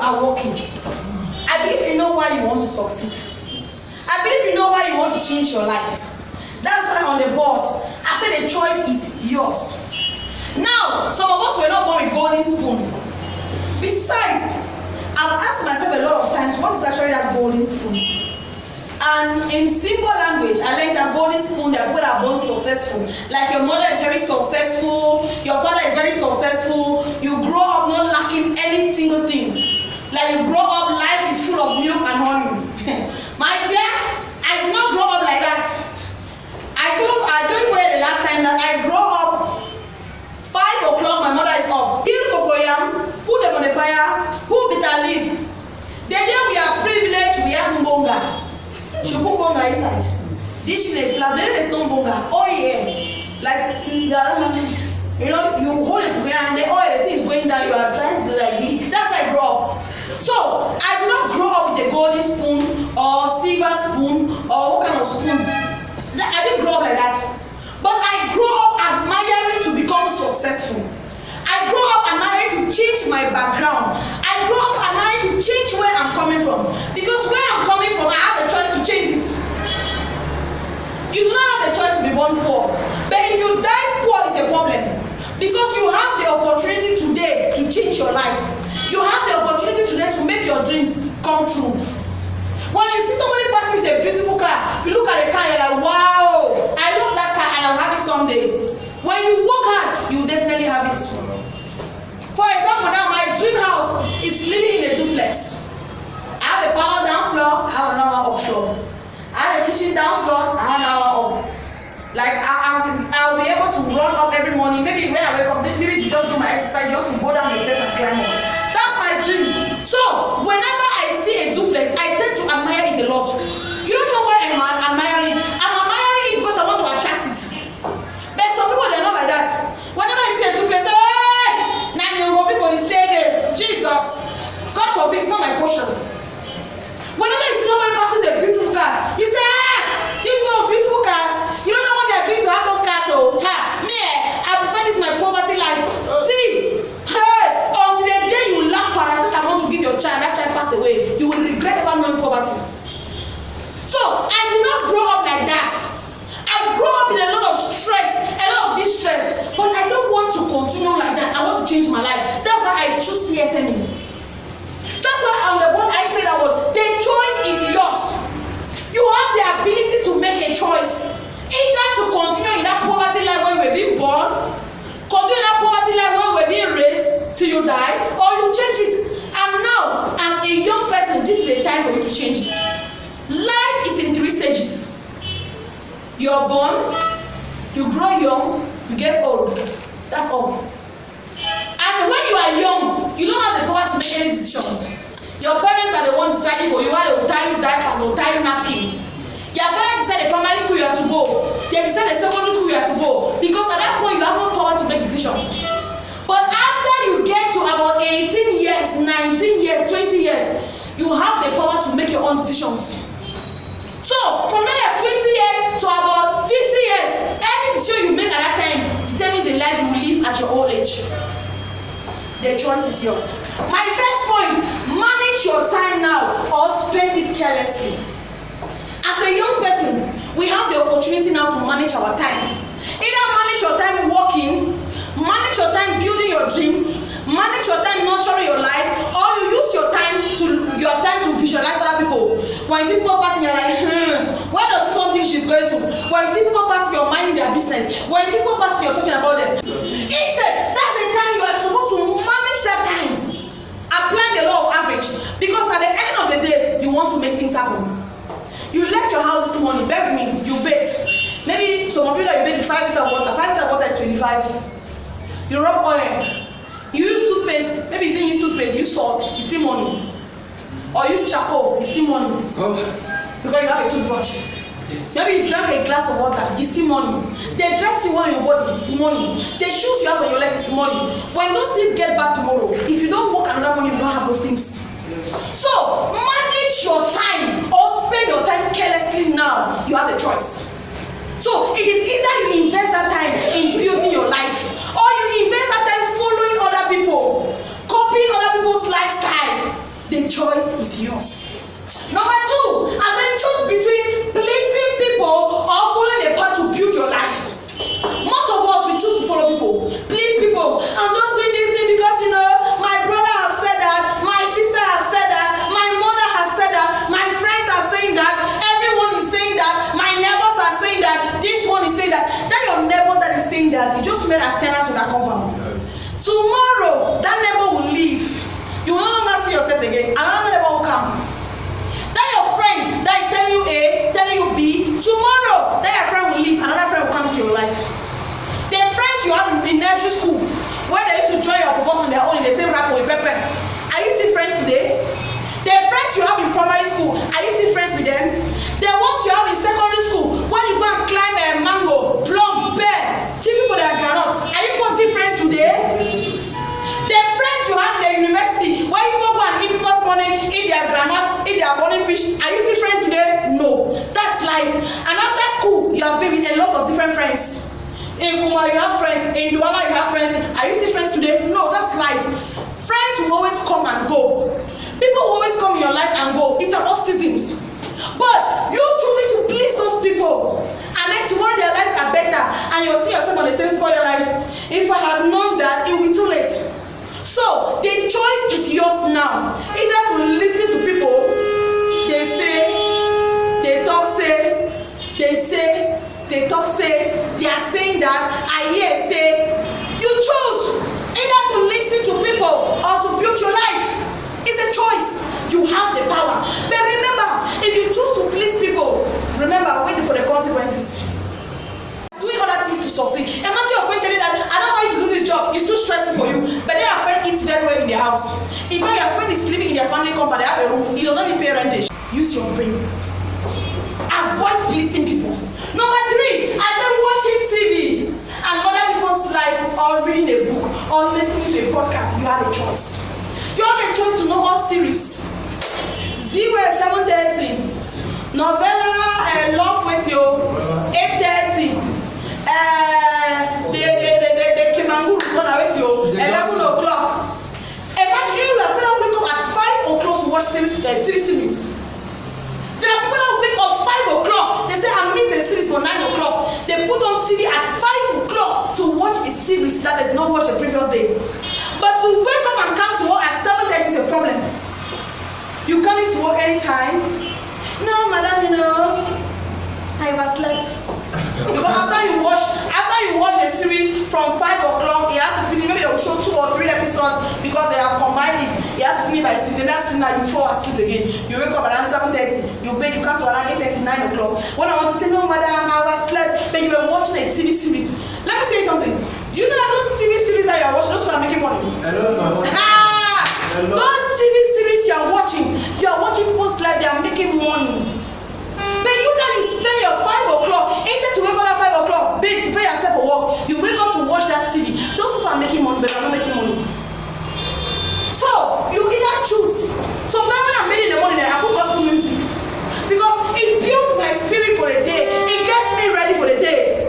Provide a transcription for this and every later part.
are working. I believe you know why you want to succeed. I believe you know why you want to change your life. That's why on the board, I said the choice is yours. Now, some of us were not born with golden spoon. Besides, I've asked myself a lot of times, what is actually that golden spoon? And in simple language, I learned that golden spoon, that people are born successful. Like your mother is very successful, your father is very successful, you grow up not lacking any single thing. Like you grow up, life is full of milk and honey. My dear, I did not grow up like that. I don't wear the last time that I grow up 5 o'clock, my mother is up. Peel cocoyams, put them on the fire, put bitter leaf. The day we are privileged, we have mbonga. She put bonga inside. This is a flour. Then there's no bonga. Oil, like you hold it together and the oil, the thing is going down. You are trying to like leak. That's how I grew up. So I did not grow up with a golden spoon or silver spoon or what kind of spoon. I didn't grow up like that. But I grew up admiring to become successful. I grew up admiring to change my background. I grew up admiring to change where I'm coming from. Because where I'm coming from, I have a choice to change it. You do not have the choice to be born poor. But if you die poor, it's a problem. Because you have the opportunity today to change your life. You have the opportunity today to make your dreams come true. When you see somebody passing with a beautiful car, you look at the car and you're like, wow, I love that car and I'll have it someday. When you work hard, you definitely have it. For example, now my dream house is living in a duplex. I have a parlor down floor, I have another up floor. I have a kitchen down floor, I have another up. Like I'll be able to run up every morning. Maybe when I wake up, maybe to just do my exercise, just to go down the stairs and climb up. That's my dream. So whenever I see a duplex, I tend to admire it a lot. You don't know why I'm admiring it. I'm admiring it because I want to attract it. But some people, they're not like that. Whenever I see a duplex, I say, hey, now you know people they stay there. Jesus, God forbid, it's not my portion. Whenever you see somebody passing a beautiful car, you say, ah, these people beautiful cars. You don't know what they're doing to have those cars, though. Ha, me, I prefer this my poverty life. See, hey, until the day you lack paracetamol to give your child, that child pass away, you will regret ever knowing poverty. So I did not grow up like that. I grew up in a lot of stress, a lot of distress, but I don't want to continue like that. I want to change my life. That's why I choose CSME. That's why on the board I say that word. The choice is yours. You have the ability to make a choice. Either to continue in that poverty life when we're being born, continue in that poverty life when we're being raised till you die, or you change it. And now, as a young person, this is the time for you to change it. Life is in 3 stages. You're born, you grow young, you get old. That's all. And when you are young, you don't have the power to make any decisions. Your parents are the ones deciding for you why they will tie you diapers, they will tie you napkin. Your parents decide the primary school you have to go. They decide the secondary school you have to go. Because at that point, you have no power to make decisions. But after you get to about 18 years, 19 years, 20 years, you have the power to make your own decisions. So, from there 20 years to about 50 years, any decision you make at that time determines the life you will live at your old age. The choice is yours. My first point, manage your time now or spend it carelessly. As a young person, we have the opportunity now to manage our time. Either manage your time working, manage your time building your dreams, manage your time nurturing your life, or you use your time to visualize other people. When you see people passing, you're like, why does someone think she's going to? When you see people passing, you're minding their business. When you see people passing, you're talking about them. Instead, that's the time you are supposed to manage that time. Apply the law of average. Because at the end of the day, you want to make things happen. You left your house this morning, bear with me, you bathe. Maybe some of you that you bathe in 5 liters of water, 5 liters of water is 25. You rub oil. You use toothpaste, maybe you didn't use toothpaste, you use salt, it's still money. Or use charcoal, it's still money. Because you have a toothbrush. Maybe you drank a glass of water, it's still money. The dress you wear on your body, it's money. The shoes you have on your legs, it's money. When those things get back tomorrow, if you don't work another money, you don't have those things. So, manage your time or spend your time carelessly now. You have the choice. So, it is either you invest that time in building your life, or you invest that time following other people, copying other people's lifestyle. The choice is yours. Number 2, I said choose between pleasing people or following a path to build your life. Most of us, we choose to follow people, please people. I'm just doing this thing because my brother have said that, my sister have said that, my mother have said that, my friends are saying that, everyone is saying that, my neighbors are saying that, this one is saying that. That your neighbor that is saying that, you just made as tenants in that compound. Tomorrow, that neighbor will leave. You will no longer see yourselves again. Another neighbor will come. That your friend that is telling you A, telling you B, tomorrow that your friend will leave, another friend will come into your life. The friends you have in nursery school, where they used to join your purpose on their own in the same rapport with Pepper, are you still friends today? The friends you have in primary school, are you still friends with them? The ones you have in secondary school, when you go and climb a mango, plum, pear, teaching people that are grown, are you still friends today? The friends you have in the university, where people go and eat people's money, eat their granite, eat their morning fish, are you still friends today? No. That's life. And after school, you have been with a lot of different friends. In Kuma, you have friends. In Douala, you have friends. Are you still friends today? No, that's life. Friends will always come and go. People will always come in your life and go. It's about seasons. But you choosing to please those people, and then tomorrow their lives are better, and you'll see yourself on the same spot. You're like, if I had known that, it would be too late. So the choice is yours now. Either to listen to people, they say, they talk, say, they say, they talk, say, they are saying that, I hear, say. You choose either to listen to people or to build your life. It's a choice. You have the power. But remember, if you choose to please people, remember, wait for the consequences. Doing other things to succeed. Imagine your friend telling you that, I don't want you to do this job, it's too stressful for you. But then your friend eats very well in their house. If your friend is living in their family compound, they have a room, he does not need pay rent. Use your brain. Avoid pleasing people. Number 3, I said watching TV and other people's life, or reading a book, or listening to a podcast. You have a choice. You have a choice to know all series. 7:30. Novella Love with You. 8:30. The Kimanguru is gonna wait you 11 o'clock. Imagine you are people wake up at 5 o'clock to watch series, TV series. There are people that wake up 5 o'clock. They say I missed the series for 9 o'clock. They put on TV at 5 o'clock to watch a series that they did not watch the previous day. But to wake up and come to work at 7:30 is a problem. You come into work anytime. No, madam, I overslept. Because after you watch a series from 5 o'clock, you have to finish. Maybe they will show 2 or 3 episodes because they have combined it. You have to finish by 6. And that's now you fall asleep again. You wake up around 7:30. You come to around 8:30, 9 o'clock. When I want to say, no, madam, I overslept, but you were watching a TV series. Let me tell you something. Do you know that those TV series that you are watching, those who are making money? Those TV series you are watching people's life, they are making money. But you that you spend your 5 o'clock, instead to wake up at 5 o'clock, prepare yourself for work, you wake up to watch that TV. Those people are making money, but they are not making money. So, you either choose. Sometimes when I'm making the money, I put gospel music. Because it builds my spirit for the day. It gets me ready for the day.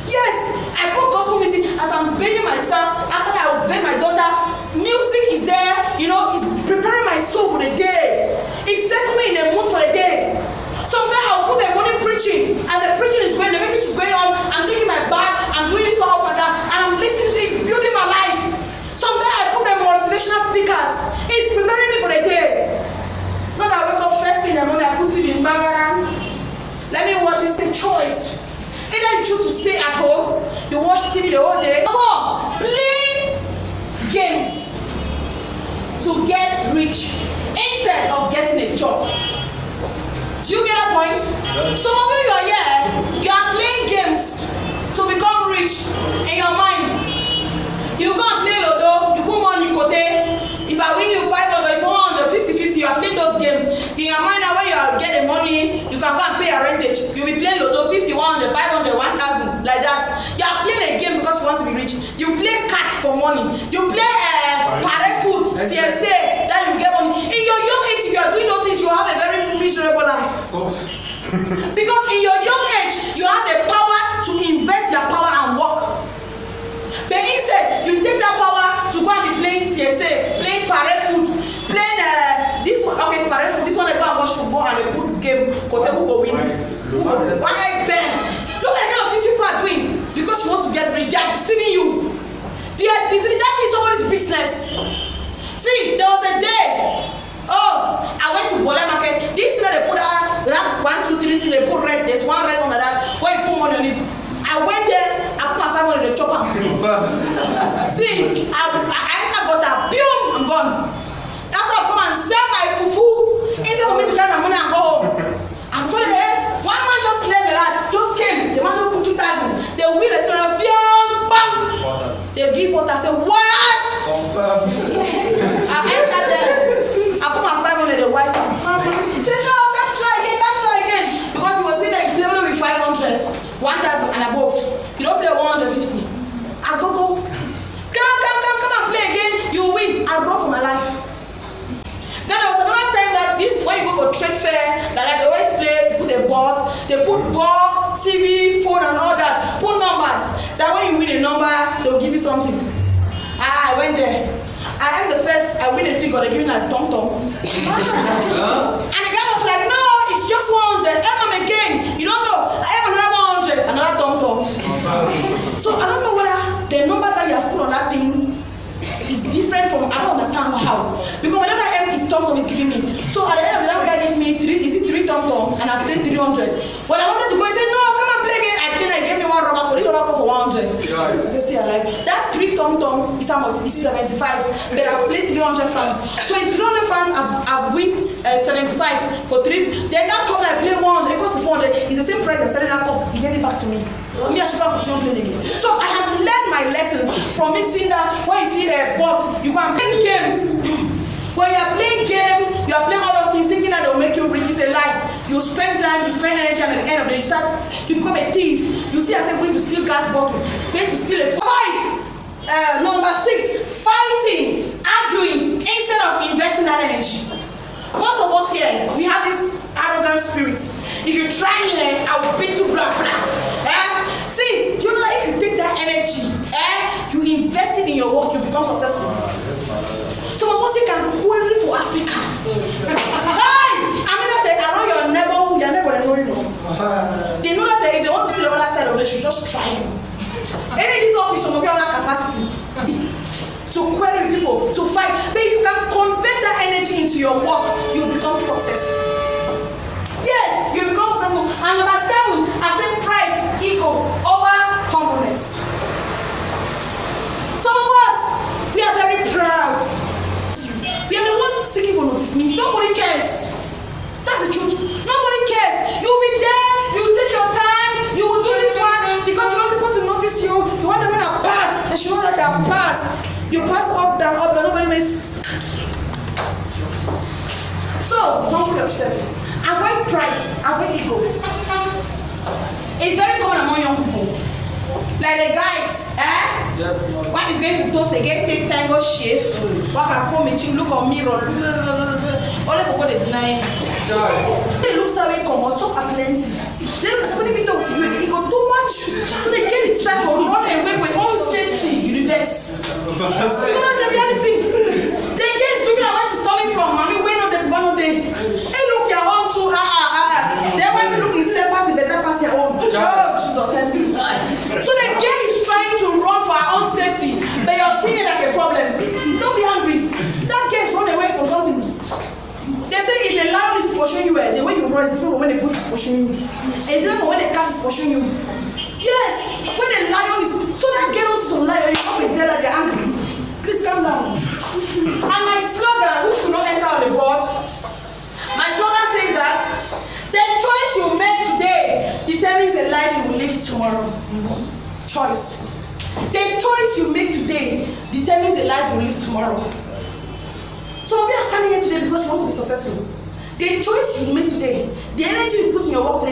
Yes, I put gospel music as I'm bathing myself. After that, I will bathe my daughter. Music is there, it's preparing my soul for the day. It sets me in a mood for the day. Sometimes I'll put my morning preaching. As the preaching is going, the message is going on, I'm taking my bath, I'm doing this all up and down, and I'm listening to it, it's building my life. Sometimes I put my motivational speakers. It's preparing me for the day. Not that I wake up first in the morning, I put TV in Bangaran. Let me watch, it's a choice. Either you choose to stay at home, you watch TV the whole day. 4, play games to get rich instead of getting a job. Do you get a point? Yes. Some of you are here, you are playing games to become rich in your mind. You go and play Lodo, you put money kote. If I win you 500, it's 150-50. You are playing those games. In your mind, now when you are getting money, you can go and pay a rentage. You'll be playing Lodo 50, 100, 500, 1,000, like that. You are playing a game because you want to be rich. You play card for money. You play parade food, TSA, that you get money. In your young age, if you are doing those things, you have a very miserable life. Because in your young age, you have the power to invest your power and work. But instead, you take that power to go and be playing TSA, playing parade food, playing deceiving you. That is somebody's business. See, there was a day. Oh, I went to Bola Market. This year they put out 1, 2, 3 things. They put red. There's one red under that. Where you put money on it. I went there. I put my 500 in the chopper. See, I got that. Boom, I'm gone. After I come and sell my fufu, instead of me to try my money and go home. I'm going to one man just left me that. Just came. The man just put 2,000. They win it. Bam. They give what I said. What? I entered there. I put my 500 in the white one. He said, no, can't try again. Because he was saying that you play only with 500, 1,000 and above. You don't play 150. I go. Come and play again. You win. I run for my life. Then there was another time that this, when you go for trade fair, that they always play, put a board, they put box, TV, phone and all that, put numbers. That when you win a number, they'll give you something. I went there. I am the first, I win a figure, they give me a tom-tom. And the guy was like, no, it's just 100. I'm again. You don't know. I have another 100, another tom-tom. So I don't know whether the number that you have put on that thing is different from, I don't understand how. Because whenever M is tom-tom is giving me. So at the end of the day, the guy gave me 3 tom-tom and I paid 300. When I wanted to go, he said, no, come and play again. I gave me one rubber for 100. I said, see, I like that 3 tom-tom is how much? It's 75. But I've played 300 francs. So in 300 francs, I've win 75 for 3. Then that cup I play 100, it costs 400. It's the same price as selling that cup. He gave it back to me. Me, I should have continued playing again. So I have learned my lessons from me seeing that when you see a box, you go and play games. When you are playing games, you are playing all those things thinking that they will make you rich. It's a lie. You spend time, you spend energy, and at the end of the day, you become a thief. You see yourself going to steal gas bottle, going to steal a 5. Number 6, fighting, arguing, instead of investing that energy. Most of us here, we have this arrogant spirit. If you try me, I will beat you, blah, blah. See, do you know that if you take that energy, you invest it in your work, you become successful. Some of us can query for Africa. Hey! I mean that they around your neighborhood, your neighbor, they know you know. They know that if they want to see the other side of it, they should just try you. Even in this office, some of you have that capacity to query people, to fight. But if you can convert that energy into your work, you become successful. Yes, you become successful. And number 7, I said pride, ego, over humbleness. Some of us, we are very proud. We are the ones seeking for notice. Nobody cares. That's the truth. Nobody cares. You will be there. You will take your time. You will do this one because you want people to notice you. You want them to pass. They should know that they have passed. You pass up, down, nobody makes. So, humble yourself. Avoid pride. Avoid ego. It's very common among young people. Like the guys, one is going to toast, they get take time, go shave. One can come and look on mirror. All the people they deny. They look so very common, so plenty. Then somebody be talk to you, it go too much. So they get the time to run away for their own safety. You reverse. Because the reality, the girl is looking at where she's coming from. I mean, where not the one of the. Hey, look, your own too. Then when you look in pass, it better pass your own. Oh, Jesus. So the girl is trying to run for her own safety, but you're seeing it like a problem. Don't be angry. That girl is running away from something. They say if a lion is pursuing you, the way you run is different from when a goat is pursuing you. And it's different from when a cat is pursuing you. Yes, when a lion is, so that girl is on lion, you come and tell her they're angry. Please calm down. And my slogan, which will not enter on the board, my slogan says that the choice you make today determines the life you will live tomorrow. Choice. The choice you make today determines the life you will live tomorrow. Some of you are standing here today because you want to be successful. The choice you make today, the energy you put in your work today,